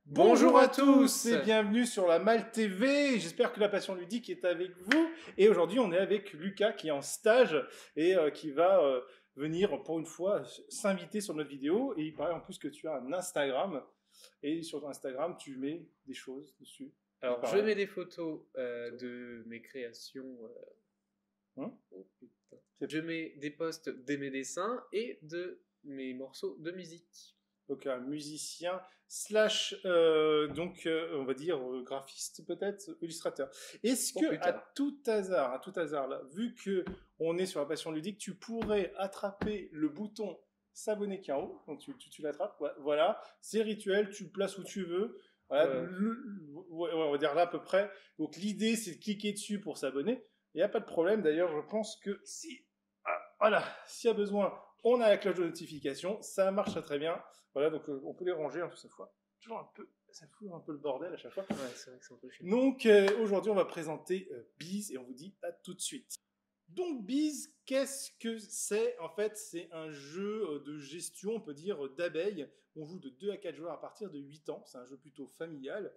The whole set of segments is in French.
Bonjour à tous et bienvenue sur la Malle TV. J'espère que la passion ludique est avec vous. Et aujourd'hui, on est avec Lucas qui est en stage et qui va venir pour une fois s'inviter sur notre vidéo. Et il paraît en plus que tu as un Instagram. Et sur ton Instagram, tu mets des choses dessus. Alors, je mets des photos de mes créations. Oh, putain. Je mets des posts de mes dessins et de mes morceaux de musique. Donc un musicien slash on va dire graphiste peut-être, illustrateur. Est-ce que à tout hasard là, vu que on est sur la passion ludique, tu pourrais attraper le bouton s'abonner qui est en haut, donc tu l'attrapes, voilà, c'est rituel, tu le places où tu veux. Voilà, on va dire là à peu près. Donc l'idée c'est de cliquer dessus pour s'abonner. Il n'y a pas de problème. D'ailleurs, je pense que s'il y a besoin, on a la cloche de notification, ça marche très bien. Voilà, donc on peut les ranger hein, cette fois. Toujours un peu, ça fout un peu le bordel à chaque fois. Ouais, c'est vrai que c'est un peu chiant. Donc aujourd'hui, on va présenter Bees et on vous dit à tout de suite. Donc Bees, qu'est-ce que c'est? En fait, c'est un jeu de gestion, on peut dire, d'abeilles. On joue de 2 à 4 joueurs à partir de 8 ans. C'est un jeu plutôt familial.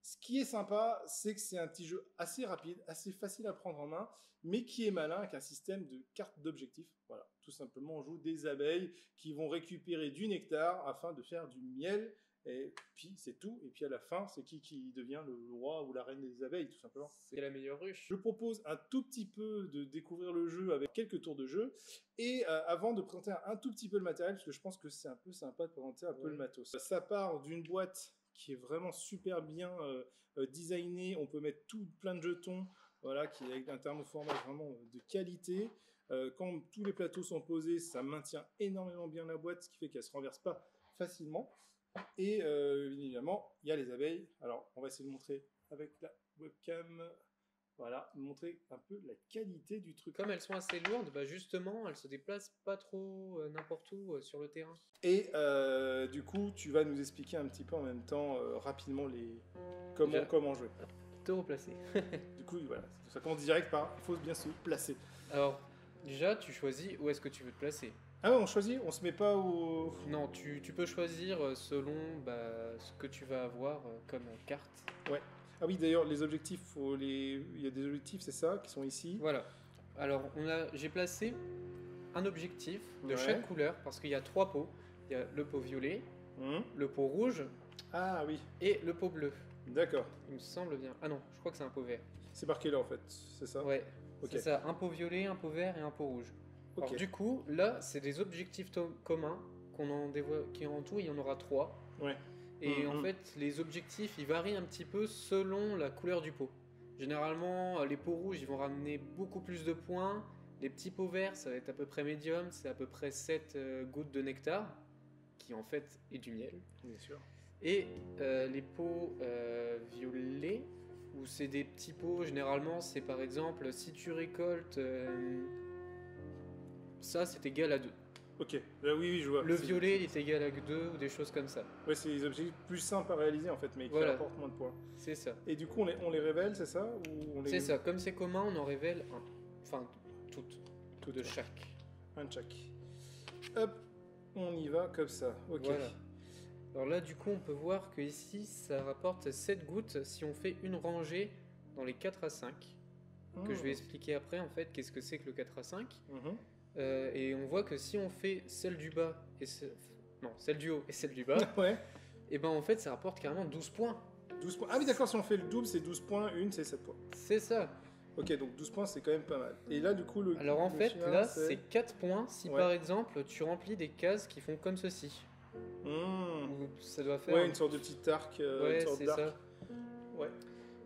Ce qui est sympa, c'est que c'est un petit jeu assez rapide, assez facile à prendre en main, mais qui est malin avec un système de cartes d'objectifs. Voilà, tout simplement, on joue des abeilles qui vont récupérer du nectar afin de faire du miel. Et puis c'est tout. Et puis à la fin, c'est qui devient le roi ou la reine des abeilles, tout simplement. C'est la meilleure ruche. Je propose un tout petit peu de découvrir le jeu avec quelques tours de jeu. Et avant de présenter un tout petit peu le matériel, parce que je pense que c'est un peu sympa de présenter un peu le matos. Ça part d'une boîte qui est vraiment super bien designé. On peut mettre plein de jetons, voilà, qui est avec un thermoformage vraiment de qualité. Quand tous les plateaux sont posés, ça maintient énormément bien la boîte, ce qui fait qu'elle ne se renverse pas facilement. Et évidemment, il y a les abeilles. Alors, on va essayer de montrer avec la webcam. Voilà, montrer un peu la qualité du truc. Comme elles sont assez lourdes, bah justement, elles se déplacent pas trop n'importe où sur le terrain. Et du coup, tu vas nous expliquer un petit peu en même temps rapidement comment jouer. Te replacer. Du coup, voilà, ça commence direct par il faut bien se placer. Alors, déjà, tu choisis où est-ce que tu veux te placer. Ah ouais, on choisit, on se met pas au... Non, tu peux choisir selon ce que tu vas avoir comme carte. Ouais. Ah oui, d'ailleurs, les objectifs, il y a des objectifs, c'est ça, qui sont ici. Voilà. Alors, j'ai placé un objectif de chaque couleur, parce qu'il y a 3 pots. Il y a le pot violet, le pot rouge, et le pot bleu. D'accord. Il me semble bien. Ah non, je crois que c'est un pot vert. C'est marqué là, en fait, c'est ça? Ouais, c'est ça. Un pot violet, un pot vert et un pot rouge. Okay. Alors, du coup, là, c'est des objectifs communs qui en tout, il y en aura 3. Ouais. Et en fait, les objectifs, ils varient un petit peu selon la couleur du pot. Généralement, les pots rouges, ils vont ramener beaucoup plus de points. Les petits pots verts, ça va être à peu près médium. C'est à peu près 7 gouttes de nectar, qui en fait est du miel. Bien sûr. Et les pots violets, où c'est des petits pots, généralement, c'est par exemple, si tu récoltes... ça, c'est égal à 2. Ok, oui, je vois. Le violet, il est égal à 2 ou des choses comme ça. Ouais, c'est des objectifs plus simples à réaliser en fait, mais qui apportent moins de points. C'est ça. Et du coup, on les révèle, c'est ça ou C'est ça, comme c'est commun, on en révèle un. Enfin, toutes de chaque. Un de chaque. Hop, on y va comme ça. Ok. Voilà. Alors là, du coup, on peut voir que ici, ça rapporte 7 gouttes si on fait une rangée dans les 4 à 5. Que je vais expliquer après, en fait, qu'est-ce que c'est que le 4 à 5. Et on voit que si on fait celle du bas et celle du haut et celle du bas, et ben en fait ça rapporte carrément 12 points. 12 points. Ah oui, d'accord, si on fait le double, c'est 12 points, une c'est 7 points. C'est ça. Ok, donc 12 points, c'est quand même pas mal. Et là, du coup, alors en fait, là, c'est 4 points si par exemple tu remplis des cases qui font comme ceci. Ça doit faire. Ouais, une sorte de petit arc. Ouais, c'est ça. Ouais.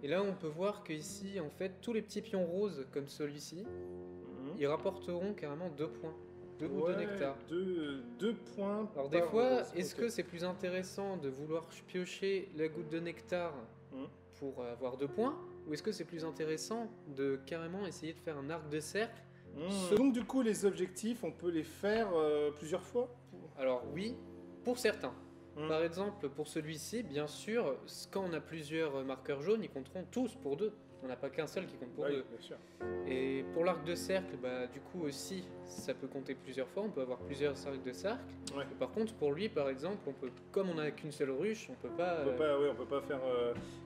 Et là, on peut voir que ici, en fait, tous les petits pions roses comme celui-ci, ils rapporteront carrément 2 points. 2 gouttes de nectar. 2 points. Alors des fois, est-ce que c'est plus intéressant de vouloir piocher la goutte de nectar pour avoir 2 points, ou est-ce que c'est plus intéressant de carrément essayer de faire un arc de cercle Donc du coup, les objectifs, on peut les faire plusieurs fois? Alors oui, pour certains. Par exemple, pour celui-ci, bien sûr, quand on a plusieurs marqueurs jaunes, ils compteront tous pour 2. On n'a pas qu'un seul qui compte pour 2. Bien sûr. Et pour l'arc de cercle, du coup aussi, ça peut compter plusieurs fois. On peut avoir plusieurs arcs de cercle. Ouais. Par contre, pour lui, par exemple, comme on n'a qu'une seule ruche, on peut pas... On peut pas faire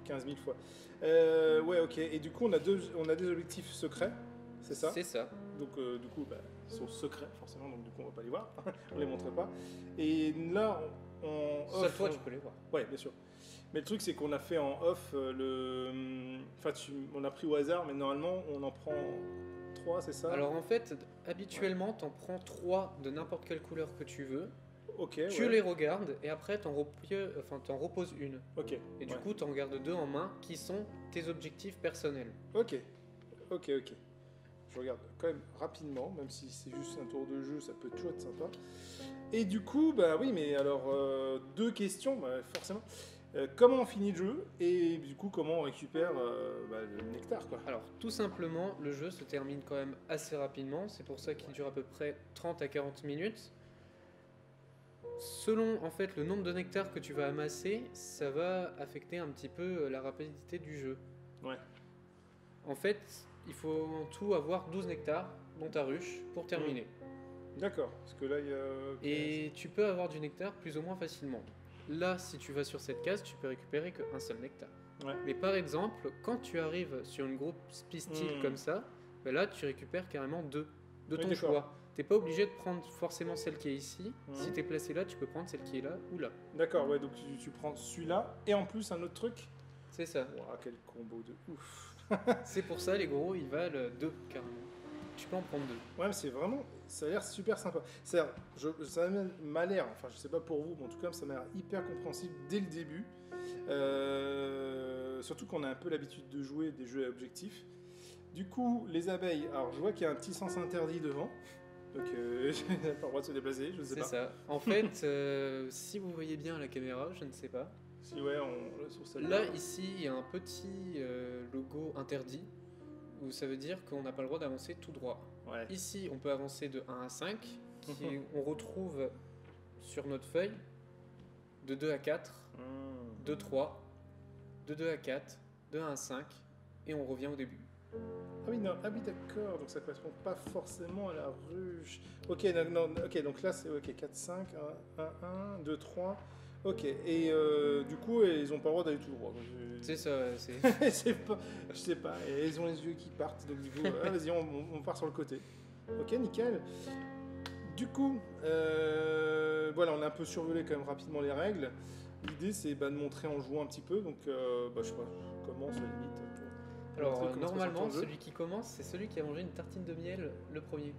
15 000 fois. Ouais, ok. Et du coup, on a des objectifs secrets, c'est ça? C'est ça. Donc, du coup, ils sont secrets, forcément, donc du coup, on va pas les voir. On les montre pas. Et là, Seul toi, tu peux les voir. Ouais, bien sûr. Mais le truc, c'est qu'on a fait en off on a pris au hasard, mais normalement, on en prend 3, c'est ça? Alors en fait, habituellement, t'en prends 3 de n'importe quelle couleur que tu veux. Ok. Tu les regardes et après t'en reposes une. Ok. Et du coup, t'en gardes 2 en main qui sont tes objectifs personnels. Ok. Je regarde quand même rapidement, même si c'est juste un tour de jeu, ça peut toujours être sympa. Et du coup, oui, mais alors, 2 questions, forcément. Comment on finit le jeu et du coup comment on récupère le nectar quoi. Alors tout simplement le jeu se termine quand même assez rapidement, c'est pour ça qu'il dure à peu près 30 à 40 minutes. Selon en fait le nombre de nectar que tu vas amasser, ça va affecter un petit peu la rapidité du jeu. Ouais. En fait, il faut en tout avoir 12 nectars dans ta ruche pour terminer. D'accord, parce que là il y a... Et tu peux avoir du nectar plus ou moins facilement. Là, si tu vas sur cette case, tu peux récupérer qu'un seul nectar. Ouais. Mais par exemple, quand tu arrives sur une grosse pistille comme ça, là, tu récupères carrément 2 de ton choix. T'es pas obligé de prendre forcément celle qui est ici. Si t'es placé là, tu peux prendre celle qui est là ou là. D'accord, ouais, donc tu prends celui-là et en plus un autre truc. C'est ça. Wow, quel combo de ouf. C'est pour ça, les gros, ils valent 2 carrément. Tu peux en prendre 2. Ouais, mais c'est vraiment... Ça a l'air super sympa. Ça m'a l'air, enfin je sais pas pour vous, mais en tout cas ça m'a l'air hyper compréhensible dès le début. Surtout qu'on a un peu l'habitude de jouer des jeux à objectifs. Du coup, les abeilles, alors je vois qu'il y a un petit sens interdit devant. Donc j'ai pas le droit de se déplacer, je ne sais pas. C'est ça. En fait, si vous voyez bien à la caméra, je ne sais pas. Si ouais, sur celle-là. Là, ici, il y a un petit logo interdit, où ça veut dire qu'on n'a pas le droit d'avancer tout droit. Ouais. Ici, on peut avancer de 1 à 5, on retrouve sur notre feuille de 2 à 4, de 3, de 2 à 4, de 1 à 5, et on revient au début. Ah oui, d'accord, donc ça correspond pas forcément à la ruche. Ok, ok, donc là c'est 4, 5, 1, 2, 3. Ok, et du coup, ils ont pas le droit d'aller tout droit. C'est ça, c'est... je sais pas, et ils ont les yeux qui partent, donc du coup, vas-y, on part sur le côté. Ok, nickel. Du coup, voilà, on a un peu survolé quand même rapidement les règles. L'idée, c'est de montrer en jouant un petit peu, donc je sais pas, commence à la limite. Alors, normalement, celui qui commence, c'est celui qui a mangé une tartine de miel le premier.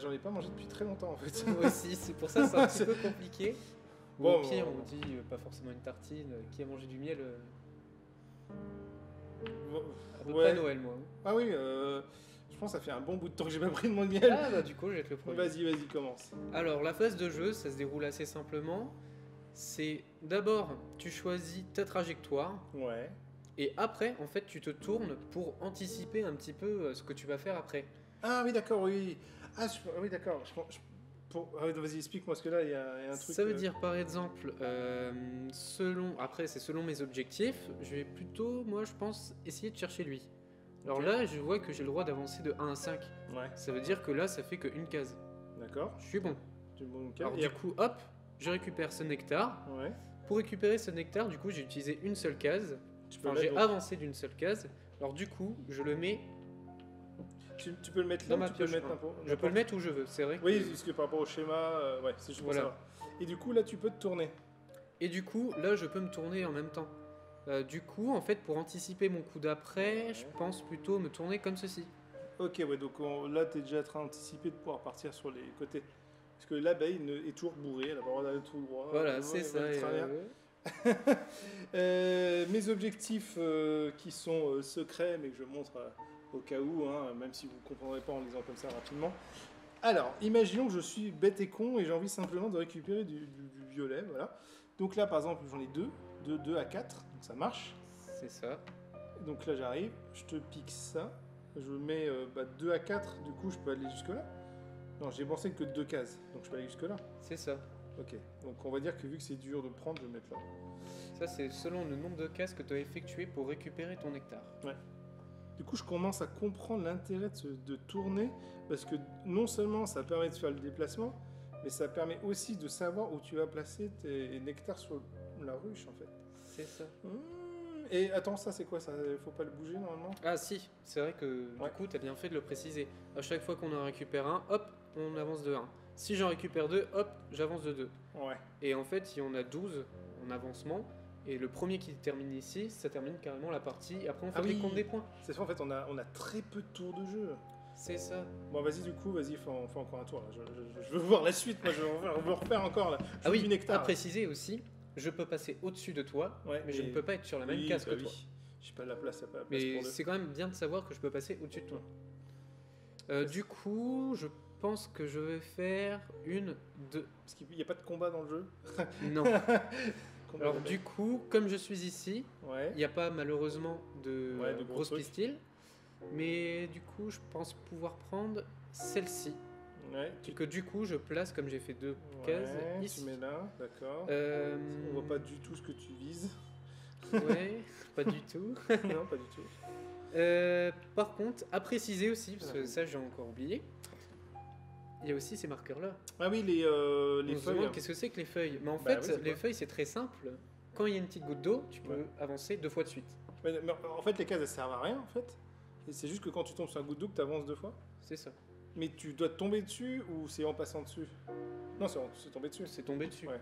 J'en ai pas mangé depuis très longtemps en fait. Moi aussi, c'est pour ça que c'est un petit peu compliqué. Bon, au pire, on dit pas forcément une tartine. Qui a mangé du miel à peu près Noël, moi. Ah oui, je pense que ça fait un bon bout de temps que j'ai pas pris de mon miel. Ah bah du coup, je vais être le premier. Vas-y, commence. Alors, la phase de jeu, ça se déroule assez simplement. C'est d'abord, tu choisis ta trajectoire. Ouais. Et après, en fait, tu te tournes pour anticiper un petit peu ce que tu vas faire après. Ah oui, d'accord, oui. Oui, d'accord. Vas-y, explique-moi, parce que là, il y a un truc... Ça veut dire, par exemple, c'est selon mes objectifs, je vais plutôt, moi, je pense, essayer de chercher lui. Alors là, je vois que j'ai le droit d'avancer de 1 à 5. Ouais. Ça veut dire que là, ça fait qu'une case. D'accord. Je suis bon. Alors du coup, hop, je récupère ce nectar. Ouais. Pour récupérer ce nectar, du coup, j'ai utilisé une seule case. J'ai avancé d'une seule case. Alors du coup, je le mets... Tu peux le mettre là, tu peux le mettre je peux le mettre où je veux, c'est vrai. Oui, parce que par rapport au schéma, c'est juste pour ça. Et du coup, là, tu peux te tourner. Et du coup, là, je peux me tourner en même temps. Du coup, en fait, pour anticiper mon coup d'après, je pense plutôt me tourner comme ceci. Ok, ouais, donc là, tu es déjà en train d'anticiper de pouvoir partir sur les côtés. Parce que l'abeille est toujours bourrée, elle a pas le droit d'aller tout droit. Voilà, c'est ça. Mes objectifs qui sont secrets, mais que je montre au cas où, même si vous ne comprendrez pas en lisant comme ça rapidement. Alors, imaginons que je suis bête et con et j'ai envie simplement de récupérer du violet, voilà. Donc là, par exemple, j'en ai 2, de 2 à 4, donc ça marche. C'est ça. Donc là, j'arrive, je te pique ça, je mets 2 à 4, du coup, je peux aller jusque là. Non, j'ai pensé que 2 cases, donc je peux aller jusque là. C'est ça. Ok, donc on va dire que vu que c'est dur de prendre, je vais mettre là. Ça, c'est selon le nombre de cases que tu as effectué pour récupérer ton nectar. Ouais. Du coup, je commence à comprendre l'intérêt de tourner, parce que non seulement ça permet de faire le déplacement, mais ça permet aussi de savoir où tu vas placer tes nectars sur la ruche, en fait. C'est ça. Et attends, ça c'est quoi ça? Faut pas le bouger normalement? Ah si, c'est vrai que du coup, tu as bien fait de le préciser. À chaque fois qu'on en récupère un, hop, on avance de 1. Si j'en récupère 2, hop, j'avance de 2. Ouais. Et en fait, il y en a 12 en avancement. Et le premier qui termine ici, ça termine carrément la partie. Et après, on fait les comptes des points. C'est ça, en fait, on a très peu de tours de jeu. C'est ça. Bon, vas-y, du coup, vas-y, fais encore un tour. Là. Je veux voir la suite, moi, je veux refaire encore là. Ah oui, à préciser aussi, je peux passer au-dessus de toi, mais je ne peux pas être sur la même case que toi. J'ai pas la place, pas la place mais c'est quand même bien de savoir que je peux passer au-dessus de toi. Du coup, je pense que je vais faire une, deux. Parce qu'il n'y a pas de combat dans le jeu. Non. Alors du coup, comme je suis ici, il n'y a pas malheureusement de grosses pistils, mais du coup je pense pouvoir prendre celle-ci. Que du coup je place comme j'ai fait 2 cases ici. Tu mets là, d'accord. On voit pas du tout ce que tu vises. Ouais, pas du tout. Non, pas du tout. Par contre, à préciser aussi, parce que ça j'ai encore oublié, il y a aussi ces marqueurs-là. Ah oui, les feuilles. Qu'est-ce que c'est que les feuilles? Mais en fait, les feuilles, c'est très simple. Quand il y a une petite goutte d'eau, tu peux avancer 2 fois de suite. Mais en fait, les cases, elles servent à rien, en fait. Et c'est juste que quand tu tombes sur un goutte d'eau, que tu avances 2 fois. C'est ça. Mais tu dois tomber dessus ou c'est en passant dessus? Non, c'est tombé dessus. C'est tombé dessus. Ouais.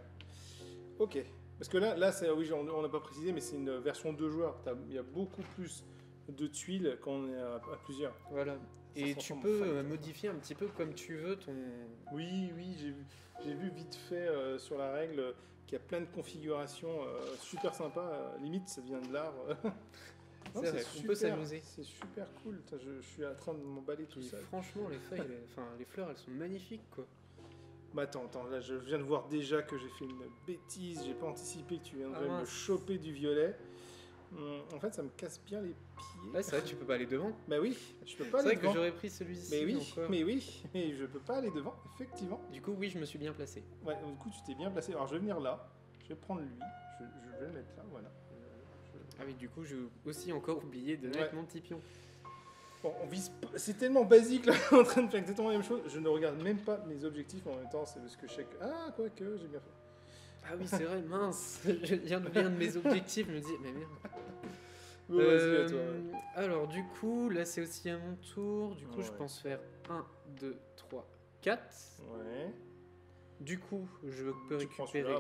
Ok. Parce que là oui, on n'a pas précisé, mais c'est une version 2 joueurs. Il y a beaucoup plus de tuiles quand on est à plusieurs. Voilà. Et tu peux modifier un petit peu comme tu veux ton... Oui, j'ai vu vite fait sur la règle qu'il y a plein de configurations super sympas. Limite, ça vient de l'art. On peut s'amuser. C'est super cool. Je suis en train de m'emballer tout ça. Franchement, les feuilles, les fleurs, elles sont magnifiques, quoi. Bah attends, là je viens de voir déjà que j'ai fait une bêtise. J'ai pas anticipé que tu viendrais me choper du violet. En fait, ça me casse bien les pieds. Ouais, c'est vrai, tu peux pas aller devant. Bah oui, je peux pas aller devant. C'est vrai que devant. j'aurais pris celui-ci. Mais je peux pas aller devant, effectivement. Du coup, oui, je me suis bien placé. Ouais, du coup, tu t'es bien placé. Alors, je vais venir là, je vais prendre lui, je vais le mettre là, voilà. Ah oui, du coup, j'ai aussi encore oublié de mettre mon petit pion. Bon, c'est tellement basique là, en train de faire exactement la même chose. Je ne regarde même pas mes objectifs, mais en même temps, c'est parce que je sais que. Ah, quoique, j'ai bien fait. Ah oui, c'est vrai, mince. Je viens de bien de mes objectifs, je me dis, mais merde. Bon, vas-y, à toi. Alors, du coup, là, c'est aussi à mon tour. Du coup, je pense faire 1, 2, 3, 4. Ouais. Du coup, je peux récupérer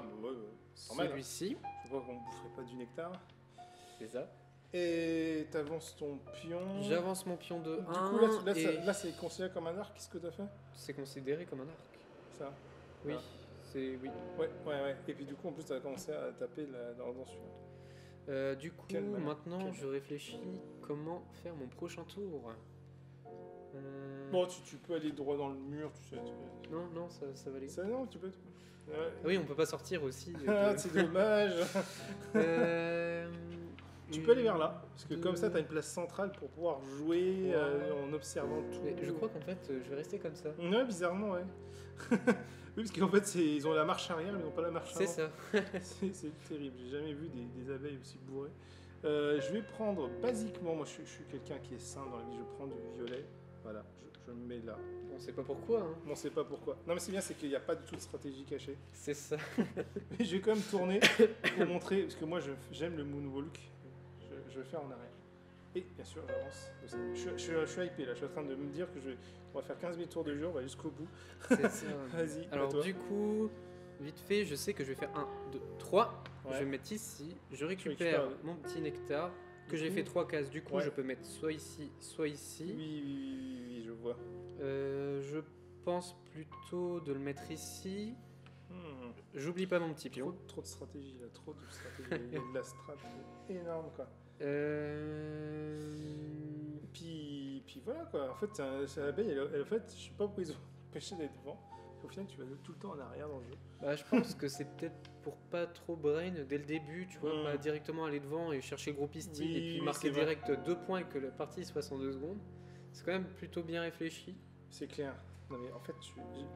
celui-ci. Je vois qu'on ne boufferait pas du nectar. C'est ça. Et t'avances ton pion. J'avance mon pion de 1. Du coup, là c'est considéré comme un arc. Qu'est-ce que t'as fait? C'est considéré comme un arc. Ça? Oui. C'est oui. Ouais. Et puis du coup, en plus, t'as commencé à taper dans celui-là. Du coup, maintenant, je réfléchis comment faire mon prochain tour. Bon, tu peux aller droit dans le mur, tu sais. Non, ça va aller. Non, tu peux. Oui, on peut pas sortir aussi. C'est dommage. Tu peux aller vers là, parce que comme ça, tu as une place centrale pour pouvoir jouer en observant tout. Mais je crois qu'en fait, je vais rester comme ça. Ouais, bizarrement, ouais. Oui, parce qu'en fait, ils ont la marche arrière, mais ils n'ont pas la marche avant. C'est ça. C'est terrible. J'ai jamais vu des abeilles aussi bourrées. Je vais prendre, basiquement, moi je suis quelqu'un qui est sain dans la vie, je prends du violet. Voilà, je me mets là. On sait pas pourquoi. Hein. On sait pas pourquoi. Non, mais c'est bien, c'est qu'il n'y a pas du tout de stratégie cachée. C'est ça. Mais je vais quand même tourner pour montrer, parce que moi j'aime le moonwalk. Je vais faire en arrière. Et bien sûr, j'avance. Je suis hypé là, je suis en train de me dire que on va faire 15 000 tours de jeu, on va jusqu'au bout. C'est ça. Vas-y. Alors, du coup, vite fait, je sais que je vais faire 1, 2, 3. Je vais me mettre ici. Je récupère mon petit nectar que j'ai fait 3 cases. Du coup, je peux mettre soit ici, soit ici. Oui, je vois. Je pense plutôt de le mettre ici. J'oublie pas mon petit pion. Trop de stratégie là, trop de stratégie. Il y a de la strat énorme quoi. Puis voilà quoi. En fait, c'est l'abeille. En fait, je sais pas pourquoi ils ont empêché d'être devant. Au final, tu vas tout le temps en arrière dans le jeu. Bah, je pense que c'est peut-être pour pas trop brain dès le début, tu vois, pas directement aller devant et chercher le gros pistil et puis marquer direct 2 points et que la partie se fasse en 2 secondes. C'est quand même plutôt bien réfléchi. C'est clair. Non mais en fait,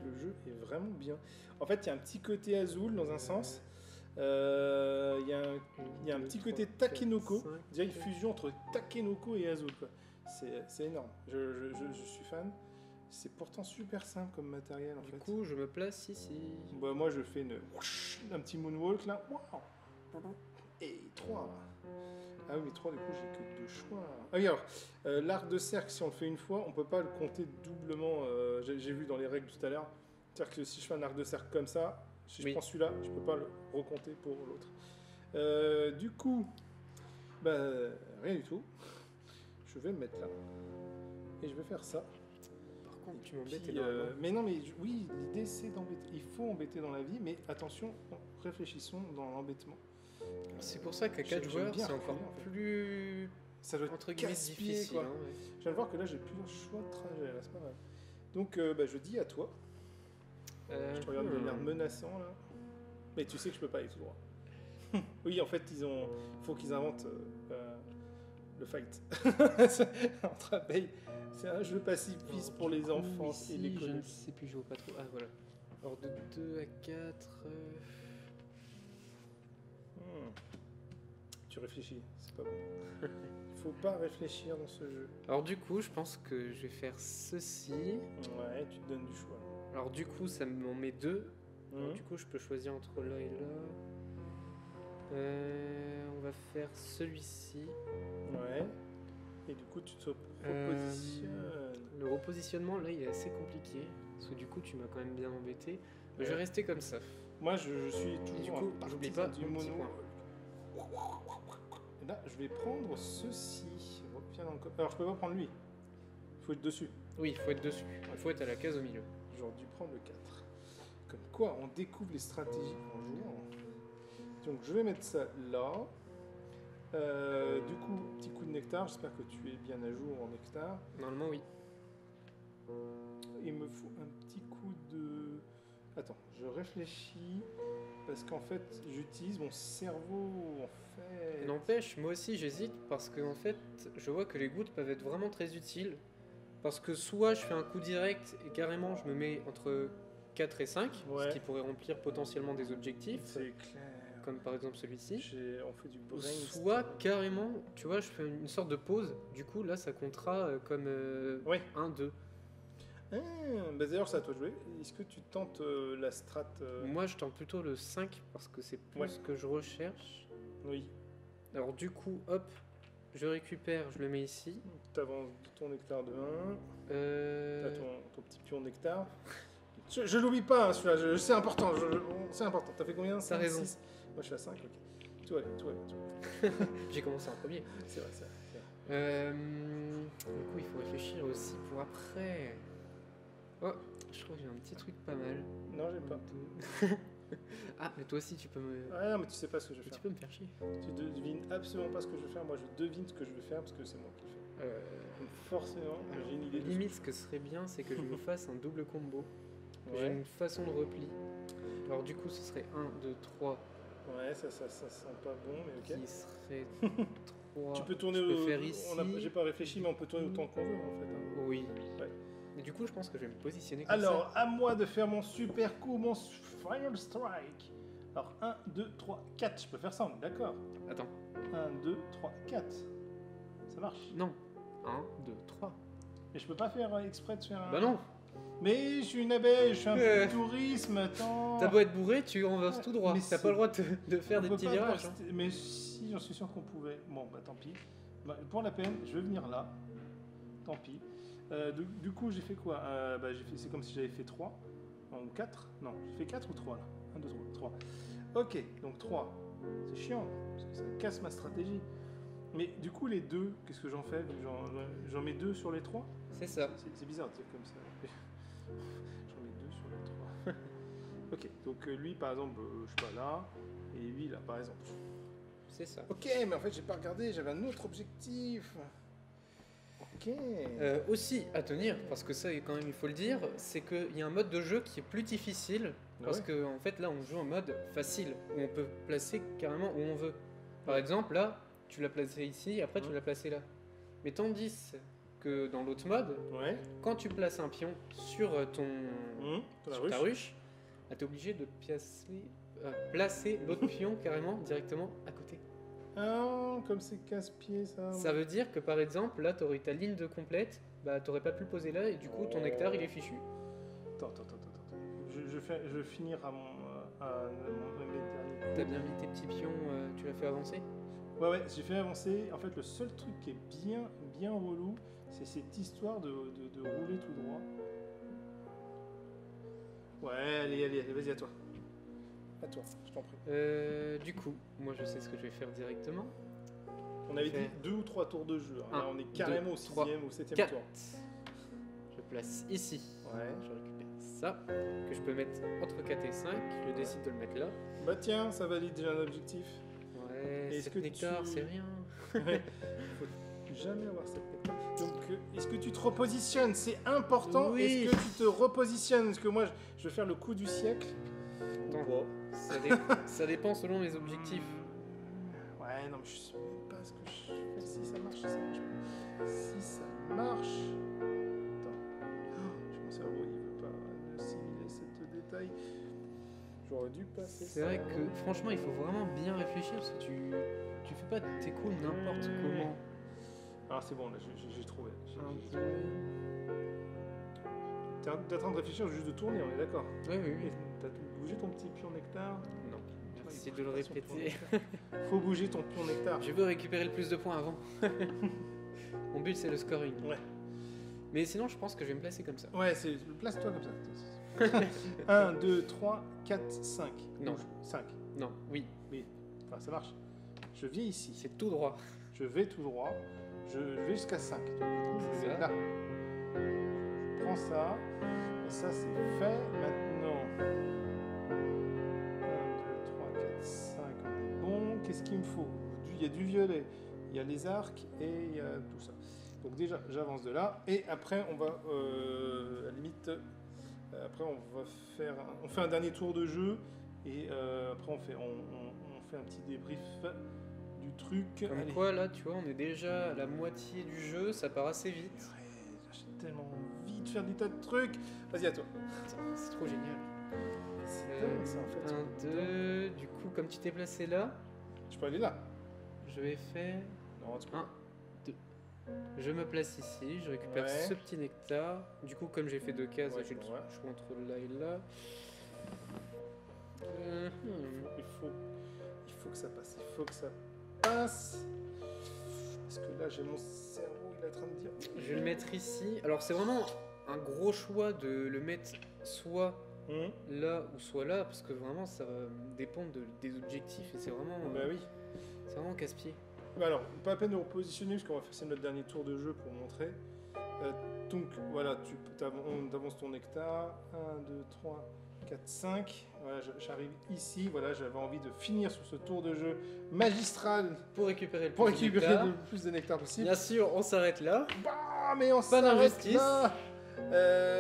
le jeu est vraiment bien. En fait, il y a un petit côté Azul dans un sens. Il y a un petit côté Takenoko. Déjà une fusion entre Takenoko et Azul, quoi. C'est énorme. Je suis fan. C'est pourtant super simple comme matériel en fait. Du coup, je me place ici. Bah, moi, je fais un petit moonwalk là. Et 3. Ah oui, mais 3, du coup, j'ai que 2 choix. Ah oui, alors, l'arc de cercle, si on le fait une fois, on peut pas le compter doublement. J'ai vu dans les règles tout à l'heure. C'est-à-dire que si je fais un arc de cercle comme ça, si je prends celui-là, je peux pas le recompter pour l'autre. Du coup, bah, rien du tout. Je vais me mettre là. Et je vais faire ça. Par contre, tu m'embêtes énormément. Mais non, mais oui, l'idée c'est d'embêter. Il faut embêter dans la vie, mais attention, réfléchissons dans l'embêtement. C'est pour ça qu'à 4 joueurs, c'est encore plus. Ça doit être entre guillemets difficile. Quoi. Hein, ouais. Je viens de voir que là j'ai plusieurs choix de trajet, là, c'est pas mal. Donc je dis à toi. Je te regarde de l'air menaçant là. Mais tu sais que je peux pas aller tout droit. Oui, en fait, il faut qu'ils inventent le fight. Entre abeilles. C'est un jeu pacifiste pour les enfants ici, et les collèges. Je ne sais plus, je vois pas trop. Ah voilà. Alors de 2 à 4. Tu réfléchis, c'est pas bon. Il faut pas réfléchir dans ce jeu. Alors du coup, je pense que je vais faire ceci. Ouais, tu te donnes du choix. Alors du coup, ça m'en met 2. Du coup, je peux choisir entre là et là. On va faire celui-ci. Ouais. Et du coup, tu te repositionnes. Le repositionnement, là, il est assez compliqué. Parce que du coup, tu m'as quand même bien embêté. Je vais rester comme ça. Moi, je suis toujours. Et du coup, j'oublie pas du mono. Et là, je vais prendre ceci. Alors, je peux pas prendre lui. Il faut être dessus. Oui, il faut être dessus. Il faut être à la case au milieu. J'aurais dû prendre le 4. Comme quoi, on découvre les stratégies en jouant. Donc, je vais mettre ça là. Du coup, petit coup de nectar. J'espère que tu es bien à jour en nectar. Normalement, oui. Il me faut un petit coup de... Attends, je réfléchis. Parce qu'en fait, j'utilise mon cerveau, en fait. N'empêche, moi aussi, j'hésite. Parce que, en fait, je vois que les gouttes peuvent être vraiment très utiles. Parce que soit je fais un coup direct et carrément, je me mets entre 4 et 5. Ce qui pourrait remplir potentiellement des objectifs. C'est clair. Comme par exemple celui-ci. On fait du brain. Soit carrément, tu vois, je fais une sorte de pause. Du coup, là, ça comptera comme 1, 2. Bah d'ailleurs, c'est à toi de jouer. Est-ce que tu tentes la strat Moi, je tente plutôt le 5 parce que c'est plus ce que je recherche. Oui. Alors, du coup, hop, je récupère, je le mets ici. Tu avances ton nectar de 1. T'as ton petit pion nectar. Je l'oublie pas, hein, celui-là. C'est important. C'est important. T'as fait combien? T'as raison. 6. Moi, je suis à 5. Ok. Tout allez. J'ai commencé en premier. C'est vrai, du coup, il faut réfléchir aussi pour après. Oh, je crois que j'ai un petit truc pas mal. Non, j'ai pas. Ah, mais toi aussi, tu peux me... Ah non, mais tu sais pas ce que je vais faire. Tu peux me faire chier. Tu devines absolument pas ce que je vais faire. Moi, je devine ce que je vais faire parce que c'est moi qui le fais. Donc forcément, j'ai une idée. Limite, ce que serait bien, c'est que je me fasse un double combo. J'ai une façon de repli. Alors du coup, ce serait 1, 2, 3. Ouais, ça sent pas bon, mais ok. Qui serait 3. Tu peux tourner faire ici. J'ai pas réfléchi, mais on peut tourner autant qu'on veut en fait. Hein. Oui. Ouais. Et du coup, je pense que je vais me positionner comme Alors, à moi de faire mon super coup, mon Final Strike. Alors, 1, 2, 3, 4. Je peux faire ça, on est d'accord? Attends. 1, 2, 3, 4. Ça marche? Non. 1, 2, 3. Mais je peux pas faire exprès de faire un... Bah non. Mais je suis une abeille, je suis un peu de tourisme, attends. T'as beau être bourré, tu renverses tout droit. T'as pas le droit de faire des petits virages. Hein. Mais si, j'en suis sûr qu'on pouvait. Bon, bah tant pis. Bah, pour la peine, je vais venir là. Tant pis. Du coup, j'ai fait quoi? C'est comme si j'avais fait 3. Ou 4. Non, j'ai fait 4 ou 3 là. 1, 2, 3. 3. Ok, donc 3. C'est chiant, parce que ça casse ma stratégie. Mais du coup, les 2, qu'est-ce que j'en fais? J'en mets 2 sur les 3? C'est ça. C'est bizarre de dire comme ça. J'en mets 2 sur les 3. Ok, donc lui par exemple, je suis pas là. Et lui là par exemple. C'est ça. Ok, mais en fait, j'ai pas regardé, j'avais un autre objectif. Ok. Aussi à tenir, parce que ça, quand même, il faut le dire, c'est qu'il y a un mode de jeu qui est plus difficile. Parce que en fait, là, on joue en mode facile, où on peut placer carrément où on veut. Par exemple, là, tu l'as placé ici, après tu l'as placé là. Mais tandis que dans l'autre mode, quand tu places un pion sur ta ruche, tu es obligé de placer l'autre pion carrément directement à côté. Ah, comme c'est casse-pied ça. Ça veut dire que par exemple, là, tu aurais ta ligne de complète, bah t'aurais pas pu le poser là et du coup ton nectar il est fichu. Attends. Je vais finir à mes derniers. T'as bien mis tes petits pions, tu l'as fait avancer? Ouais, j'ai fait avancer. En fait, le seul truc qui est bien relou, c'est cette histoire de rouler tout droit. Ouais, allez, vas-y, à toi. À toi, je t'en prie. Du coup, moi je sais ce que je vais faire directement. On avait dit 2 ou 3 tours de jeu. Là, on est carrément au 6e ou 7e tour. Je place ici. Ouais. Je récupère ça, que je peux mettre entre 4 et 5. Je décide de le mettre là. Bah tiens, ça valide déjà un objectif. Ouais, est-ce que nectar, c'est rien. Ouais. Faut jamais avoir cette nectar. Donc, est-ce que tu te repositionnes? C'est important. Oui. Est-ce que tu te repositionnes? Parce que moi, je vais faire le coup du siècle. Attends, ça dépend selon les objectifs. Ouais, non, mais je sais même pas ce que je fais. Si ça marche, ça marche pas. Si ça marche. Attends. Mon cerveau, il veut pas assimiler ce détail. J'aurais dû passer. C'est vrai que franchement, il faut vraiment bien réfléchir parce que tu fais pas tes coups n'importe comment. Ah, c'est bon, là, j'ai trouvé. T'es en train de réfléchir juste de tourner, on est d'accord? Oui. T'as bougé ton petit pion nectar? Non. Merci de le répéter. Faut bouger ton pion nectar. Je veux récupérer le plus de points avant. Mon but, c'est le scoring. Ouais. Mais sinon, je pense que je vais me placer comme ça. Ouais, place-toi comme ça. 1, 2, 3, 4, 5. Non. 5. Non, oui. Enfin, ça marche. Je viens ici. C'est tout droit. Je vais tout droit. Je vais jusqu'à 5. Donc, du coup, je vais là. Je prends ça. Et ça, c'est fait. Maintenant, 1, 2, 3, 4, 5. On est bon. Qu'est-ce qu'il me faut? Il y a du violet. Il y a les arcs et il y a tout ça. Donc déjà, j'avance de là. Et après, on va, à la limite, après, on fait un dernier tour de jeu. Et après, on fait un petit débrief du truc. Comme allez. Quoi, là, tu vois, on est déjà à la moitié du jeu. Ça part assez vite. Ouais, j'ai tellement envie de faire des tas de trucs. Vas-y, à toi. C'est trop génial. C'est dingue, ça, en fait. 1, 2. Du coup, comme tu t'es placé là... Je peux aller là. Je vais faire... Non, tu peux. 1, 2. Je me place ici, je récupère ce petit nectar. Du coup, comme j'ai fait 2 cases, j'ai le choix entre là et là. Il faut que ça passe. Il faut que ça passe. Parce que là, j'ai mon cerveau, il est en train de dire... Je vais le mettre ici. Alors, c'est vraiment un gros choix de le mettre soit là ou soit là, parce que vraiment, ça va dépendre des objectifs. Et c'est vraiment... Bah oui. C'est vraiment casse-pied. Bah alors, pas la peine de repositionner, parce qu'on va faire notre dernier tour de jeu pour montrer. Donc, voilà, on avance ton nectar. 1, 2, 3, 4, 5. Voilà, j'arrive ici. Voilà, j'avais envie de finir sur ce tour de jeu magistral. Pour récupérer le plus de nectar possible. Bien sûr, on s'arrête là. Bah, mais on s'arrête là.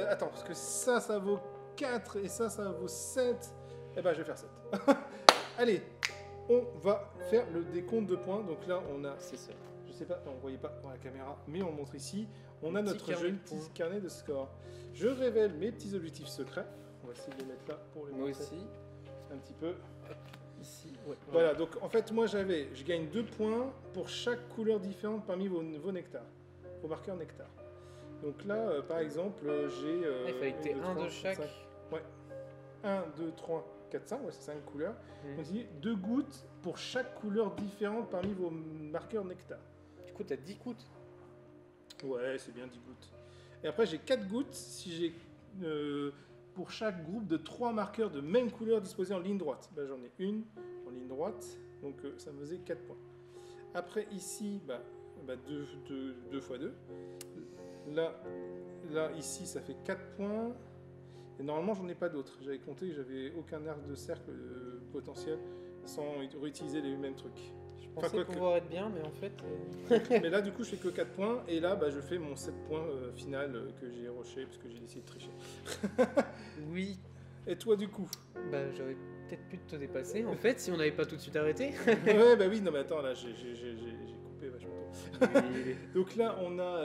Attends, parce que ça vaut 4 et ça vaut 7. Eh ben, je vais faire 7. Allez, on va faire le décompte de points. Donc là, on a... C'est ça. Je sais pas, on ne voyait pas dans la caméra, mais on le montre ici. On a notre joli petit carnet de score. Je révèle mes petits objectifs secrets. On va essayer de les mettre là pour les montrer. Moi aussi. Un petit peu. Ici, ouais. Voilà, donc en fait, moi je gagne 2 points pour chaque couleur différente parmi vos nectars. Vos marqueurs nectar. Donc là, par exemple, j'ai... il fallait que tu aies un de chaque. 5. Ouais. 1, 2, 3, 4, 5. Ouais, c'est 5 couleurs. On dit 2 gouttes pour chaque couleur différente parmi vos marqueurs nectar. Du coup, tu as 10 gouttes. Ouais, c'est bien 10 gouttes. Et après, j'ai 4 gouttes si j'ai... pour chaque groupe de 3 marqueurs de même couleur disposés en ligne droite. Ben, j'en ai une en ligne droite, donc ça me faisait 4 points. Après ici, 2 fois 2. Là, ici, ça fait 4 points. Et normalement, j'en ai pas d'autres. J'avais compté que j'avais aucun arc de cercle potentiel sans réutiliser les mêmes trucs. Je pensais pouvoir être bien, mais en fait... Mais là, du coup, je fais que 4 points. Et là, je fais mon 7 points final que j'ai rushé parce que j'ai décidé de tricher. Oui. Et toi, du coup? J'aurais peut-être pu te dépasser, en fait, si on n'avait pas tout de suite arrêté. Ouais, oui, non, mais attends, là, j'ai coupé vachement tôt. Donc là, on a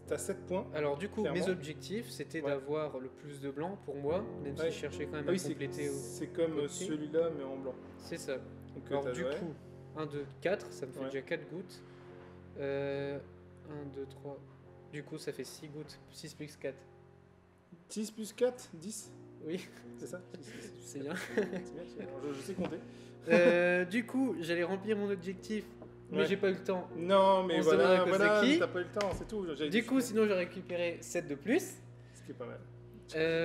T'as 7 points. Alors du coup, clairement. mes objectifs, c'était d'avoir le plus de blanc pour moi, même si je cherchais quand même à compléter. C'est comme celui-là, mais en blanc. C'est ça. Donc, alors du coup, 1, 2, 4, ça me fait déjà 4 gouttes. 1, 2, 3. Du coup, ça fait 6 gouttes. 6 plus 4. 6 plus 4, 10. Oui. C'est ça. C'est bien. Je sais compter. Du coup, j'allais remplir mon objectif, mais j'ai pas eu le temps. Non, mais voilà, t'as pas eu le temps, c'est tout. Du coup, sinon j'aurais récupéré 7 de plus. Ce qui est pas mal.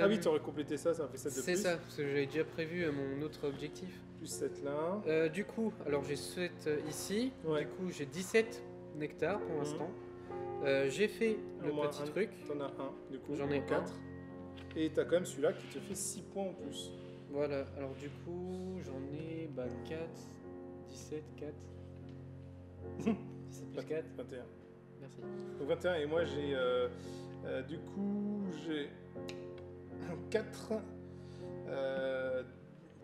Ah oui, t'aurais complété ça, ça fait 7 de plus. C'est ça, parce que j'avais déjà prévu mon autre objectif. Plus 7 là. Du coup, alors j'ai 7 ici. Du coup, j'ai 17 nectars pour l'instant. J'ai fait le petit truc. T'en as un, du coup. J'en ai 4. Et t'as quand même celui-là qui te fait 6 points en plus. Voilà, alors du coup, j'en ai 4, 17, 4. 17 plus 4. 21. Merci. Donc 21, et moi j'ai. Du coup, j'ai 4,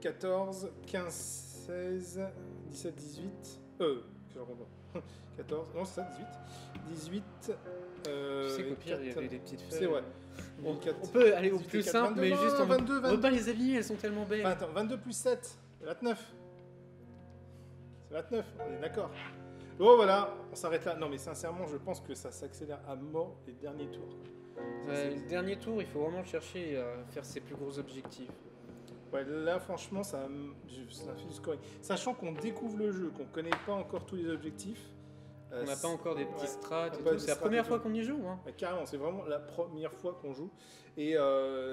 14, 15, 16, 17, 18. Je comprends pas. 14, non, c'est ça, 18. 18. Tu sais qu'au pire, il y avait des petites feuilles. C'est vrai. On peut aller au plus simple, 22, mais juste en 22, 22. On veut pas les habiller, elles sont tellement belles. Attends, 22 plus 7, c'est 29. C'est 29, on est d'accord. Bon, voilà, on s'arrête là. Non, mais sincèrement, je pense que ça s'accélère à mort les derniers tours. Le dernier tour, il faut vraiment chercher à faire ses plus gros objectifs. Ouais, là, franchement, ça fait du scoring. Sachant qu'on découvre le jeu, qu'on connaît pas encore tous les objectifs. On n'a pas encore des petits strats et tout. C'est la première fois qu'on y joue. Hein. Carrément, c'est vraiment la première fois qu'on joue. Et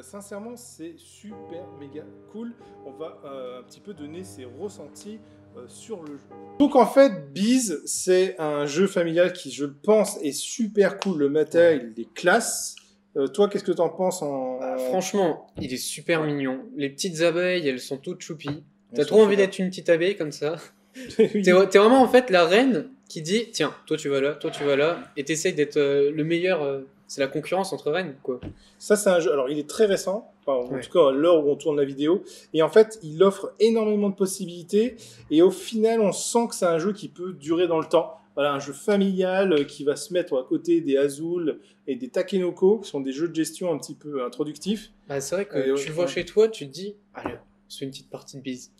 sincèrement, c'est super méga cool. On va un petit peu donner ses ressentis sur le jeu. Donc en fait, Beez, c'est un jeu familial qui, je pense, est super cool. Le matériel, il est classe. Toi, qu'est-ce que t'en penses Franchement, il est super mignon. Les petites abeilles, elles sont toutes choupies. T'as trop envie d'être une petite abeille comme ça. Oui. T'es vraiment en fait la reine qui dit tiens, toi tu vas là, et t'essayes d'être le meilleur. C'est la concurrence entre reines, quoi. Ça, c'est un jeu. Alors, il est très récent, en tout cas à l'heure où on tourne la vidéo, et en fait, il offre énormément de possibilités. Et au final, on sent que c'est un jeu qui peut durer dans le temps. Voilà, un jeu familial qui va se mettre à côté des Azul et des Takenoko, qui sont des jeux de gestion un petit peu introductifs. Ah, c'est vrai que tu le vois chez toi, tu te dis allez, on se fait une petite partie de Beez.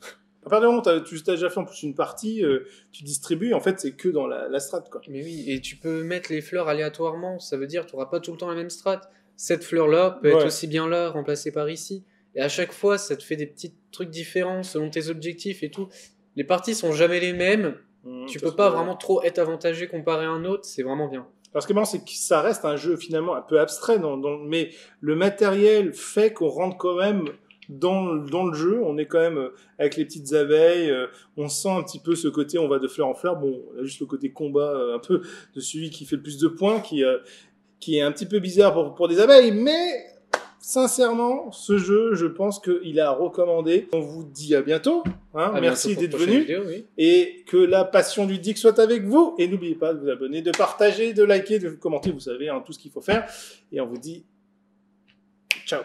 À partir du moment où tu as déjà fait en plus une partie, tu distribues, en fait, c'est que dans la strat, quoi. Mais oui, et tu peux mettre les fleurs aléatoirement, ça veut dire que tu n'auras pas tout le temps la même strat. Cette fleur-là peut être aussi bien là, remplacée par ici. Et à chaque fois, ça te fait des petits trucs différents selon tes objectifs et tout. Les parties sont jamais les mêmes. Tu peux pas vraiment trop être avantagé comparé à un autre, c'est vraiment bien. Alors ce qui est marrant, c'est que ça reste un jeu finalement un peu abstrait, mais le matériel fait qu'on rentre quand même dans le jeu. On est quand même avec les petites abeilles, on sent un petit peu ce côté, on va de fleur en fleur. Bon, on a juste le côté combat un peu de celui qui fait le plus de points, qui est un petit peu bizarre pour des abeilles, mais sincèrement, ce jeu, je pense qu'il est à recommander. On vous dit à bientôt. Merci d'être venu. Et que la passion ludique soit avec vous. Et n'oubliez pas de vous abonner, de partager, de liker, de commenter. Vous savez, tout ce qu'il faut faire. Et on vous dit ciao.